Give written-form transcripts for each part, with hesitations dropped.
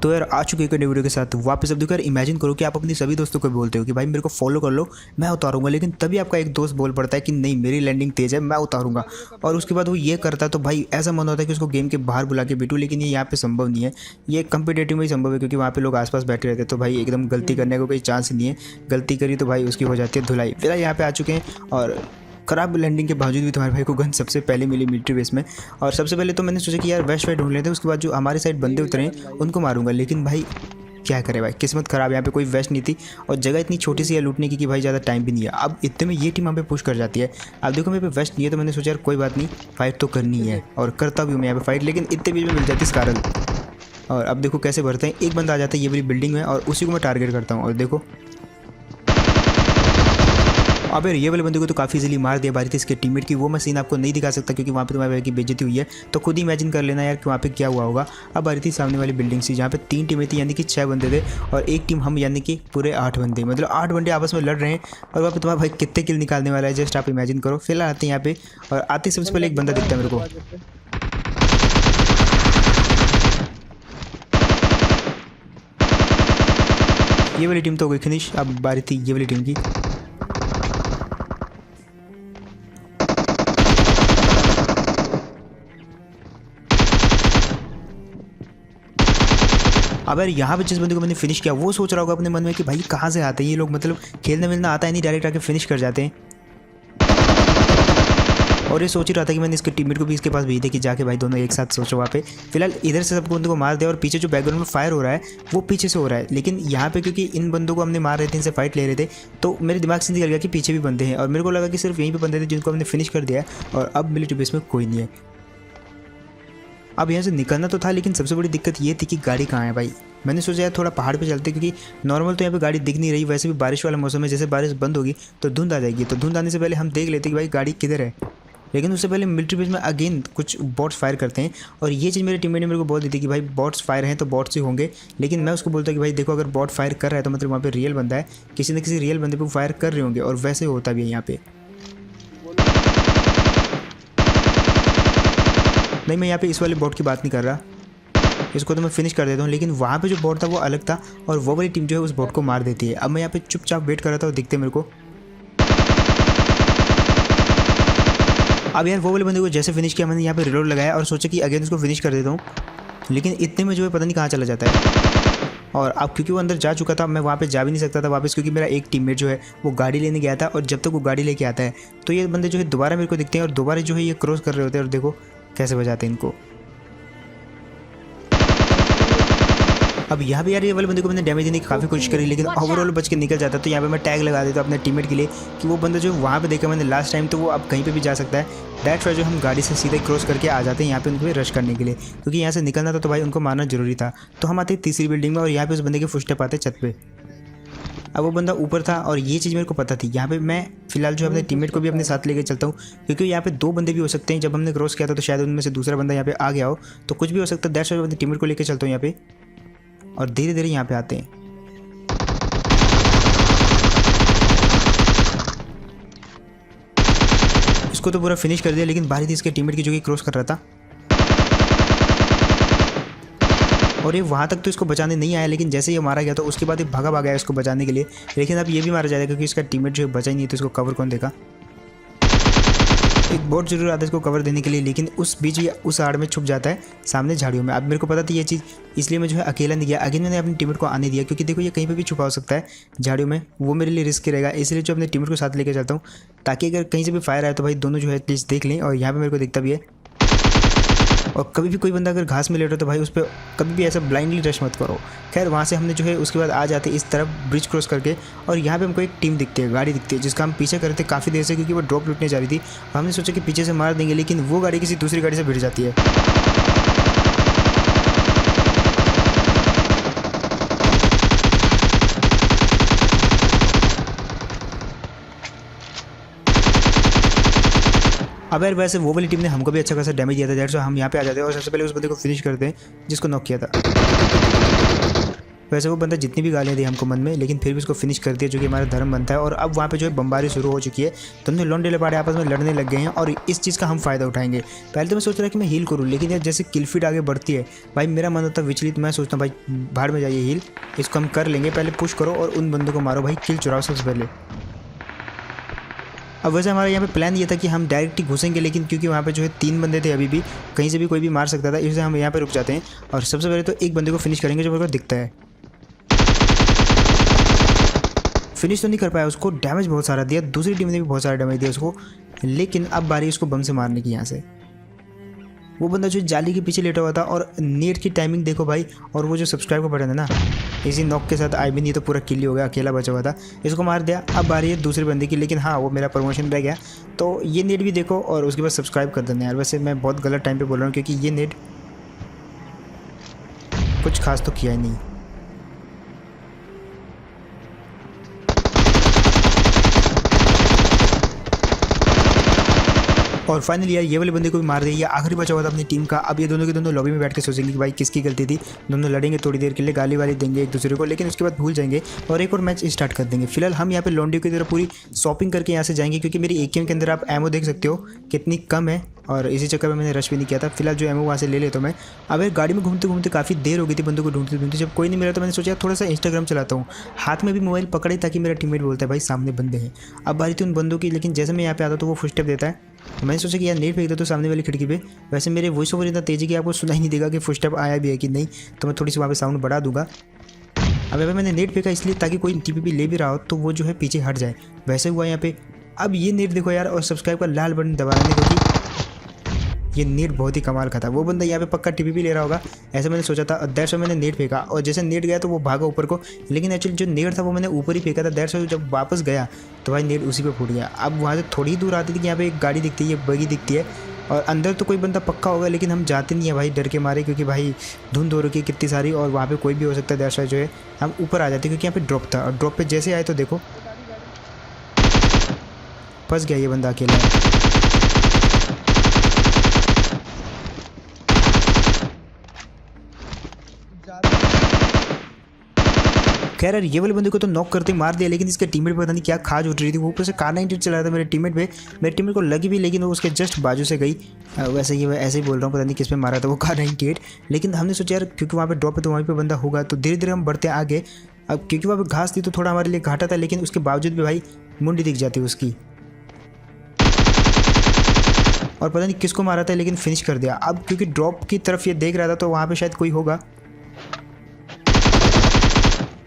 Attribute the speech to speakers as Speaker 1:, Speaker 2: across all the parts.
Speaker 1: तो यार आ चुके एक नई वीडियो के साथ वापस। अब देखो यार, इमेजिन करो कि आप अपने सभी दोस्तों को बोलते हो कि भाई मेरे को फॉलो कर लो, मैं उतारूंगा, लेकिन तभी आपका एक दोस्त बोल पड़ता है कि नहीं मेरी लैंडिंग तेज है, मैं उतारूंगा, और उसके बाद वो ये करता है। तो भाई ऐसा मन होता है कि उसको गेम के बाहर बुला के बैठूं, लेकिन ये यहाँ पे संभव नहीं है। ये कंपिटेटिव में ही संभव है क्योंकि वहाँ पे लोग आसपास बैठे रहते हैं। तो भाई एकदम गलती करने का कोई चांस नहीं है, गलती करी तो भाई उसकी हो जाती है धुलाई। फिलहाल यहाँ पे आ चुके हैं और खराब लैंडिंग के बावजूद भी तुम्हारे भाई को गन सबसे पहले मिली मिलिट्री बेस में। और सबसे पहले तो मैंने सोचा कि यार वेस्ट वाइड ढूंढ लेते हैं, उसके बाद जो हमारे साइड बंदे उतरे हैं उनको मारूंगा। लेकिन भाई क्या करे भाई, किस्मत ख़राब, यहाँ पे कोई वेस्ट नहीं थी और जगह इतनी छोटी सी है लूटने की कि भाई ज़्यादा टाइम भी नहीं है। अब इतने में ये टीम यहाँ पे पुश कर जाती है। अब देखो मेरे पे वेस्ट नहीं है तो मैंने सोचा यार कोई बात नहीं, फाइट तो करनी है और करता भी हूँ मैं यहाँ पे फाइट, लेकिन इतने बीच में मिल जाती स्कारल। और अब देखो कैसे भरते हैं, एक बंदा आ जाता है ये वाली बिल्डिंग में और उसी को मैं टारगेट करता हूँ। और देखो अब यार ये वाले बंदे को तो काफ़ी इजीली मार दिया बारी थी इसके टीममेट की। वो मैं सीन आपको नहीं दिखा सकता क्योंकि वहाँ पे तुम्हारे भाई की बेइज्जती हुई है, तो खुद ही इमेजिन कर लेना यार कि वहाँ पे क्या हुआ होगा। अब बारी थी सामने वाली बिल्डिंग से जहाँ पे 3 टीमें थी, यानी कि 6 बंदे थे और एक टीम हम, यानी कि पूरे 8 बंदे, मतलब 8 बंदे आपस में लड़ रहे हैं। और वहाँ पे तुम्हारा भाई कितने किल निकालने वाला है जस्ट आप इमेजिन करो। फिलहाल आते हैं यहाँ पे और आते सबसे पहले एक बंदा दिखता है मेरे को। ये वाली टीम तो हो गई फिनिश। अब बारी थी ये वाली टीम की। अब यार यहाँ पे जिस बंदे को मैंने फिनिश किया वो सोच रहा होगा अपने मन में कि भाई कहाँ से आते हैं ये लोग, मतलब खेलने मिलना आता है नहीं, डायरेक्ट आके फिनिश कर जाते हैं। और ये सोच ही रहा था कि मैंने इसके टीममेट को भी इसके पास भेज दिया कि जाके भाई दोनों एक साथ सोचो वहाँ पे। फिलहाल इधर से सब बंदों को मार दिया और पीछे जो बैकग्राउंड में फायर हो रहा है वो पीछे से हो रहा है। लेकिन यहाँ पे क्योंकि इन बंदों को हमने मार रहे थे, इनसे फाइट ले रहे थे, तो मेरे दिमाग से निकल गया कि पीछे भी बंदे हैं और मेरे को लगा कि सिर्फ यहीं पे बंदे थे जिनको हमने फिनिश कर दिया है और अब मिलिट्री बेस में कोई नहीं है। अब यहाँ से निकलना तो था, लेकिन सबसे बड़ी दिक्कत ये थी कि गाड़ी कहाँ है भाई। मैंने सोचा यार थोड़ा पहाड़ पे चलते, क्योंकि नॉर्मल तो यहाँ पे गाड़ी दिख नहीं रही, वैसे भी बारिश वाला मौसम है, जैसे बारिश बंद होगी तो धुंध आ जाएगी, तो धुंध आने से पहले हम देख लेते कि भाई गाड़ी किधर है। लेकिन उससे पहले मिलिट्री बेस में अगेन कुछ बॉट्स फायर करते हैं और ये चीज़ मेरे टीममेट ने मेरे को बोल दी थी कि भाई बॉट्स फायर हैं तो बॉट्स ही होंगे। लेकिन मैं उसको बोलता कि भाई देखो अगर बॉट फायर कर रहा है तो मतलब वहाँ पे रियल बंदा है, किसी न किसी रियल बंदे पे फायर कर रहे होंगे और वैसे होता भी है यहाँ पे। नहीं, मैं यहाँ पे इस वाले बॉट की बात नहीं कर रहा, इसको तो मैं फिनिश कर देता हूँ, लेकिन वहाँ पे जो बॉट था वो अलग था और वो वाली टीम जो है उस बॉट को मार देती है। अब मैं यहाँ पे चुपचाप वेट कर रहा था और दिखते मेरे को। अब यार वो वाले बंदे को जैसे फिनिश किया मैंने यहाँ पे रिलोड लगाया और सोचा कि अगेन उसको फिनिश कर देता हूँ, लेकिन इतने में जो है पता नहीं कहाँ चला जाता है। और अब क्योंकि वो अंदर जा चुका था, मैं वहाँ पे जा भी नहीं सकता था वापस, क्योंकि मेरा एक टीममेट जो है वो गाड़ी लेने गया था और जब तक वो गाड़ी लेके आता है तो ये बंदे जो है दोबारा मेरे को दिखते हैं और दोबारा जो है ये क्रॉस कर रहे होते हैं और देखो कैसे बजाते हैं इनको। अब यहाँ पे यार ये वाले बंदे को मैंने डैमेज देने की काफ़ी कोशिश करी, लेकिन ओवरऑल बच के निकल जाता। तो यहाँ पे मैं टैग लगा देता अपने टीममेट के लिए कि वो बंदा जो वहाँ पे देखा मैंने लास्ट टाइम, तो वो अब कहीं पे भी जा सकता है। दैट्स वाई जो हम गाड़ी से सीधे क्रॉस करके आ जाते हैं यहाँ पे उनको रश करने के लिए, क्योंकि यहाँ से निकलना था तो भाई उनको मारना जरूरी था। तो हम आते तीसरी बिल्डिंग में और यहाँ पे उस बंदे के फुटस्टेप आते छत पे। अब वो बंदा ऊपर था और ये चीज़ मेरे को पता थी। यहाँ पे मैं फिलहाल जो अपने टीममेट को भी अपने साथ लेके चलता हूँ, क्योंकि यहाँ पे 2 बंदे भी हो सकते हैं। जब हमने क्रॉस किया था तो शायद उनमें से दूसरा बंदा यहाँ पे आ गया हो, तो कुछ भी हो सकता है। दैट्स वाई अपने टीममेट को लेकर चलता हूँ यहाँ पे और धीरे धीरे यहाँ पे आते हैं। इसको तो पूरा फिनिश कर दिया, लेकिन बारी थी इसके टीममेट की जो कि क्रॉस कर रहा था और ये वहाँ तक तो इसको बचाने नहीं आया, लेकिन जैसे ये मारा गया तो उसके बाद ये भागा गया इसको बचाने के लिए। लेकिन अब ये भी मारा जाएगा क्योंकि इसका टीममेट जो है बचा ही नहीं, तो इसको कवर कौन देगा। एक बोट जरूर आता है इसको कवर देने के लिए, लेकिन उस बीच ही उस आड़ में छुप जाता है सामने झाड़ियों में। अब मेरे को पता थी ये चीज़, इसलिए मैं जो है अकेला नहीं गया। अगेन मैंने अपने टीममेट को आने दिया, क्योंकि देखो ये कहीं पे भी छुपा हो सकता है झाड़ियों में, वो मेरे लिए रिस्क रहेगा। इसलिए जो अपने टीममेट को साथ लेकर चलता हूँ, ताकि अगर कहीं से भी फायर आए तो भाई दोनों जो है एटलीस्ट देख लें। और यहाँ पर मेरे को दिखता भी है। और कभी भी कोई बंदा अगर घास में लेट हो तो भाई उस पर कभी भी ऐसा ब्लाइंडली रश मत करो। खैर वहाँ से हमने जो है उसके बाद आ जाते इस तरफ ब्रिज क्रॉस करके, और यहाँ पे हमको एक टीम दिखती है, गाड़ी दिखती है, जिसका हम पीछे कर रहे थे काफ़ी देर से, क्योंकि वो ड्रॉप लूटने जा रही थी। हमने सोचा कि पीछे से मार देंगे, लेकिन वो गाड़ी किसी दूसरी गाड़ी से भिड़ जाती है। अब यार वैसे वो वाली टीम ने हमको भी अच्छा खासा डैमेज दिया था, दैट्स व्हाई हम यहाँ पे आ जाते हैं और सबसे पहले उस बंदे को फिनिश करते हैं जिसको नॉक किया था। वैसे वो बंदा जितनी भी गालियाँ दी हमको मन में, लेकिन फिर भी उसको फिनिश कर दिया, जो कि हमारा धर्म बनता है। और अब वहाँ पे जो है बमबारी शुरू हो चुकी है, दोनों लौंडे लपाड़े आपस में लड़ने लग गए हैं और इस चीज़ का हम फ़ायदा उठाएंगे। पहले तो मैं सोच रहा कि मैं हील करूँ, लेकिन यार जैसे किल फीड आगे बढ़ती है भाई मेरा मन होता है विचलित। मैं सोचता हूँ भाई बाहर में जाइए हील, इसको हम कर लेंगे, पहले पुश करो और उन बंदों को मारो भाई, किल चुराओ सबसे पहले। अब वैसे हमारा यहाँ पे प्लान ये था कि हम डायरेक्ट ही घुसेंगे, लेकिन क्योंकि वहाँ पे जो है 3 बंदे थे, अभी भी कहीं से भी कोई भी मार सकता था, इसलिए हम यहाँ पे रुक जाते हैं और सबसे पहले तो एक बंदे को फिनिश करेंगे जो मेरे को दिखता है। फिनिश तो नहीं कर पाया, उसको डैमेज बहुत सारा दिया, दूसरी टीम ने भी बहुत सारा डैमेज दिया उसको, लेकिन अब बारी उसको बम से मारने की। यहाँ से वो बंदा जो जाली के पीछे लेटा हुआ था और नेट की टाइमिंग देखो भाई, और वो जो सब्सक्राइब का बटन है ना, इसी नॉक के साथ आई भी नहीं तो पूरा किल हो गया, अकेला बचा हुआ था, इसको मार दिया। अब आ रही है दूसरे बंदे की, लेकिन हाँ वो मेरा प्रमोशन रह गया। तो ये नेट भी देखो और उसके बाद सब्सक्राइब कर देना यार। वैसे मैं बहुत गलत टाइम पे बोल रहा हूँ क्योंकि ये नेट कुछ खास तो किया ही नहीं। और फाइनली यार ये वाले बंदे को भी मार दिया, ये आखिरी बचा हुआ था अपनी टीम का। अब ये दोनों के दोनों लॉबी में बैठ के सोचेंगे कि भाई किसकी गलती थी, दोनों लड़ेंगे थोड़ी देर के लिए, गाली वाली देंगे एक दूसरे को, लेकिन उसके बाद भूल जाएंगे और एक और मैच स्टार्ट कर देंगे। फिलहाल हम यहाँ पे लॉन्डियो की तरह पूरी शॉपिंग करके यहाँ से जाएंगे, क्योंकि मेरी एकेएम के अंदर आप एमओ देख सकते हो कितनी कम है, और इसी चक्कर में मैंने रश भी नहीं किया था। फिलहाल जो एमओ वहाँ से ले लेता हूँ मैं। अब यार गाड़ी में घूमते घूमते काफ़ी देर हो गई थी, बंदों को ढूंढते ढूंढते, जब कोई नहीं मिला तो मैंने सोचा थोड़ा सा इंस्टाग्राम चलाता हूँ, हाथ में भी मोबाइल पकड़े ताकि मेरा टीममेट बोलता है भाई सामने बंदे हैं। अब बारी थी उन बंदों की, लेकिन जैसे मैं यहाँ पे आता तो वो फुटस्टेप देता है, तो मैंने सोचा कि यार नेट फेंक दो तो सामने वाली खिड़की पे। वैसे मेरे वॉइस ओवर इतना तेज़ी कि आपको सुनाई नहीं देगा कि फुटस्टेप आया भी है कि नहीं, तो मैं थोड़ी सी वहाँ पे साउंड बढ़ा दूंगा। अब यहाँ पे मैंने नेट फेंका इसलिए ताकि कोई टीपीपी ले भी रहा हो तो वो जो है पीछे हट जाए, वैसे हुआ यहाँ पे। अब ये नेट देखो यार, और सब्सक्राइब का लाल बटन दबा देने, क्योंकि ये नेट बहुत ही कमाल का था। वो बंदा यहाँ पे पक्का टीपीपी ले रहा होगा, ऐसा मैंने सोचा था। दैट्स वाई मैंने नेट फेंका, और जैसे नेट गया तो वो भागा ऊपर को, लेकिन एक्चुअली जो नेट था वो मैंने ऊपर ही फेंका था। दैट्स वाई जब वापस गया तो भाई नेट उसी पे फूट गया। अब वहाँ से थोड़ी ही दूर आती थी कि यहाँ पे एक गाड़ी दिखती है, एक बगी दिखती है, और अंदर तो कोई बंदा पक्का होगा, लेकिन हम जाते नहीं है भाई डर के मारे, क्योंकि भाई धुंध हो रखी है कितनी सारी और वहाँ पे कोई भी हो सकता है। दैट्स वाई जो है हम ऊपर आ जाते, क्योंकि यहाँ पे ड्रॉप था, और ड्रॉप पे जैसे आए तो देखो फंस गया ये बंदा अकेला। खैर यार ये वाले बंदे को तो नॉक करते मार दिया, लेकिन इसके टीममेट पता नहीं क्या खाज उठ रही थी, वो ऊपर से कार 98 चला रहा था मेरे टीममेट पे। मेरे टीममेट को लगी भी, लेकिन वो उसके जस्ट बाजू से गई। वैसे ये ऐसे ही बोल रहा हूँ, पता नहीं किस पे मारा था वो कार 98, लेकिन हमने सोचा यार क्योंकि वहाँ पे ड्रॉप है तो वहीं पे बंदा होगा, तो धीरे धीरे हम बढ़ते आगे। अब क्योंकि वहाँ पे घास थी तो थोड़ा हमारे लिए घाटा था, लेकिन उसके बावजूद भी भाई मुंडी दिख जाती उसकी, और पता नहीं किसको मारा था लेकिन फिनिश कर दिया। अब क्योंकि ड्रॉप की तरफ ये देख रहा था तो वहाँ पे शायद कोई होगा,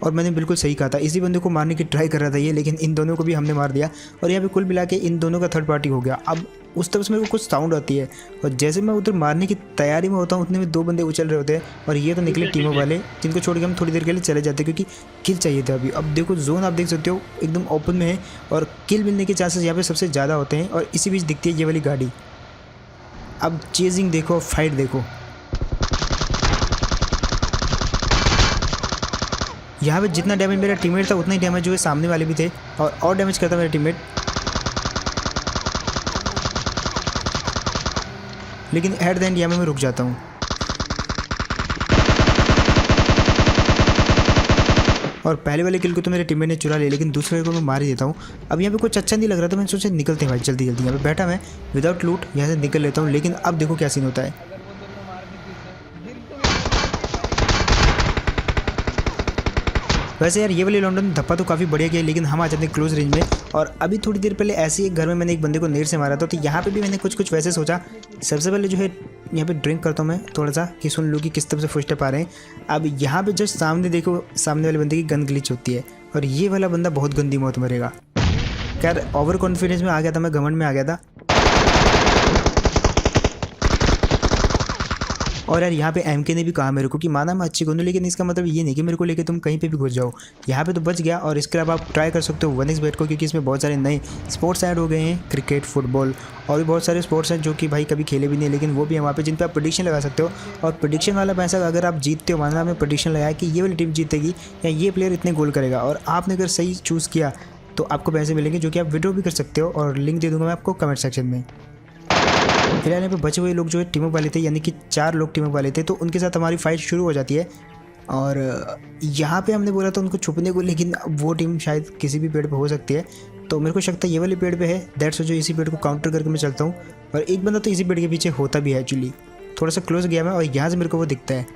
Speaker 1: और मैंने बिल्कुल सही कहा था, इसी बंदे को मारने की ट्राई कर रहा था ये, लेकिन इन दोनों को भी हमने मार दिया। और यहाँ पे कुल मिला के इन दोनों का थर्ड पार्टी हो गया। अब उस तरफ से मेरे को कुछ साउंड आती है, और जैसे मैं उधर मारने की तैयारी में होता हूँ उतने में 2 बंदे उछल रहे होते हैं, और ये तो निकले टीमों वाले, जिनको छोड़ के हम थोड़ी देर के लिए चले जाते क्योंकि किल चाहिए था अभी। अब देखो जोन आप देख सकते हो एकदम ओपन में है, और किल मिलने के चांसेस यहाँ पे सबसे ज़्यादा होते हैं, और इसी बीच दिखती है ये वाली गाड़ी। अब चेजिंग देखो, फाइट देखो, यहाँ पे जितना डैमेज मेरा टीममेट था उतना ही डैमेज जो है सामने वाले भी थे, और डैमेज करता मेरा टीममेट, लेकिन एट द एंड यहाँ मैं रुक जाता हूँ। और पहले वाले किल को तो मेरे टीममेट ने चुरा लिया, लेकिन दूसरे को मैं मार ही देता हूँ। अब यहाँ पे कुछ अच्छा नहीं लग रहा था, मैंने सोचा निकलते हैं भाई जल्दी जल्दी। यहाँ पे बैठा मैं विदाउट लूट यहाँ से निकल लेता हूँ, लेकिन अब देखो क्या सीन होता है। वैसे यार ये वाली लॉन्डन धप्पा तो काफ़ी बढ़िया किया, लेकिन हम आ जाते हैं क्लोज रेंज में। और अभी थोड़ी देर पहले ऐसे ही एक घर में मैंने एक बंदे को नेट से मारा था, तो यहाँ पे भी मैंने कुछ वैसे सोचा। सबसे पहले जो है यहाँ पे ड्रिंक करता हूँ मैं थोड़ा सा कि सुन लूँ कि किस तरफ से फुटस्टेप आ रहे हैं। अब यहाँ पे जस्ट सामने देखो, सामने वाले बंदे की गन ग्लिच होती है, और ये वाला बंदा बहुत गंदी मौत मरेगा। यार ओवर कॉन्फिडेंस में आ गया था मैं, घमंड में आ गया था। और यार यहाँ पे एमके ने भी कहा मेरे को कि माना मैं अच्छी गोंदू, लेकिन इसका मतलब ये नहीं कि मेरे को लेके तुम कहीं पे भी घुस जाओ। यहाँ पे तो बच गया, और इसके अलावा आप ट्राई कर सकते हो 1xbet को, क्योंकि इसमें बहुत सारे नए स्पोर्ट्स ऐड हो गए हैं, क्रिकेट, फुटबॉल और भी बहुत सारे स्पोर्ट्स हैं जो कि भाई कभी खेले भी नहीं, लेकिन वो भी है वहाँ पे जिन पे आप प्रेडिक्शन लगा सकते हो। और प्रेडिक्शन वाला पैसा अगर आप जीतते हो, माना आपने प्रेडिक्शन लगाया कि ये वाली टीम जीतेगी या ये प्लेयर इतने गोल करेगा, और आपने अगर सही चूज़ किया तो आपको पैसे मिलेंगे, जो कि आप विड्रॉ भी कर सकते हो, और लिंक दे दूँगा मैं आपको कमेंट सेक्शन में। फिलहाल यहाँ पे बचे हुए लोग जो है टीमों वाले थे, यानी कि 4 लोग टीमों वाले थे, तो उनके साथ हमारी फाइट शुरू हो जाती है। और यहाँ पे हमने बोला था उनको छुपने को, लेकिन वो टीम शायद किसी भी पेड़ पे हो सकती है, तो मेरे को शक था ये वाले पेड़ पे है। दैट्स जो इसी पेड़ को काउंटर करके मैं चलता हूँ। और एक बंदा तो इसी पेड़ के पीछे होता भी है एक्चुअली। थोड़ा सा क्लोज गया मैं और यहाँ से मेरे को वो दिखता है,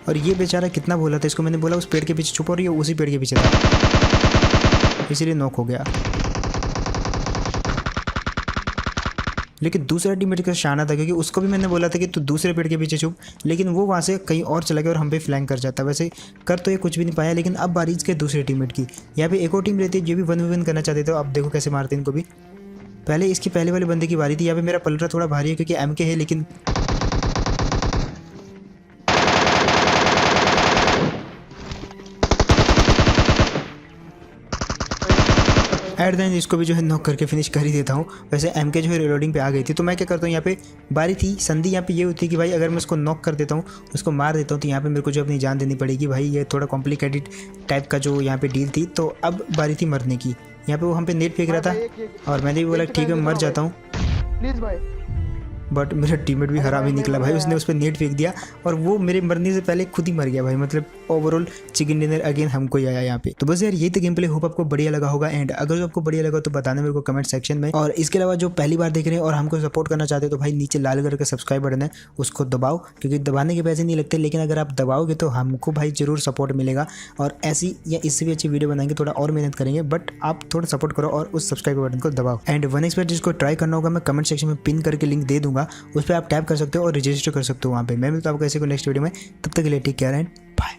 Speaker 1: और ये बेचारा कितना बोला था इसको, मैंने बोला उस पेड़ के पीछे छुपा और ये उसी पेड़ के पीछे था, इसीलिए नॉक हो गया। लेकिन दूसरा टीममेट का शाना था, क्योंकि उसको भी मैंने बोला था कि तू दूसरे पेड़ के पीछे छुप, लेकिन वो वहाँ से कहीं और चला गया और हम पे फ्लैंक कर जाता। वैसे कर तो ये कुछ भी नहीं पाया। लेकिन अब बारी इसके दूसरे टीममेट की। यहाँ पे एक और टीम रहती है जो भी 1v1 करना चाहते थे। अब देखो कैसे मारते हैं इनको भी। पहले इसकी पहले वाले बंदे की बारी थी। यहाँ पे मेरा पलटा थोड़ा भारी है क्योंकि MK है, लेकिन एट द एंड इसको भी जो है नॉक करके फिनिश कर ही देता हूँ। वैसे MK जो है रिलोडिंग पे आ गई थी, तो मैं क्या करता हूँ, यहाँ पे बारी थी संधि। यहाँ पे ये होती है कि भाई अगर मैं उसको नॉक कर देता हूँ, उसको मार देता हूँ, तो यहाँ पे मेरे को जो अपनी जान देनी पड़ेगी। भाई ये थोड़ा कॉम्प्लिकेटेड टाइप का जो यहाँ पे डील थी। तो अब बारी थी मरने की। यहाँ पे वो हम पे नेट फेंक रहा था और मैंने भी बोला ठीक है मर जाता हूँ,
Speaker 2: प्लीज भाई।
Speaker 1: बट मेरा टीममेट भी हरामी निकला भाई। उसने उस पर नेट फेंक दिया और वो मेरे मरने से पहले खुद ही मर गया भाई। मतलब ओवरऑल चिकन डिनर अगेन हमको ही आया यहाँ पे। तो बस यार यही तो गेम प्ले। होप आपको बढ़िया लगा होगा, एंड अगर आपको बढ़िया लगा तो बताना मेरे को कमेंट सेक्शन में। और इसके अलावा जो पहली बार देख रहे हैं और हमको सपोर्ट करना चाहते हैं, तो भाई नीचे लाल कलर का सब्सक्राइब बटन है, उसको दबाओ, क्योंकि दबाने के पैसे नहीं लगते, लेकिन अगर आप दबाओगे तो हमको भाई जरूर सपोर्ट मिलेगा। और ऐसी या इससे भी अच्छी वीडियो बनाएंगे, थोड़ा और मेहनत करेंगे, बट आप थोड़ा सपोर्ट करो और उस सब्सक्राइब बटन को दबाओ। एंड 1xbet जिसको ट्राई करना होगा, मैं कमेंट सेक्शन में पिन करके लिंक दे दूंगा, उस पर आप टैप कर सकते हो और रजिस्टर कर सकते हो वहाँ पे। मैं मिलता हूँ आपको ऐसे को नेक्स्ट वीडियो में। तब तक के लिए टेक केयर एंड बाय।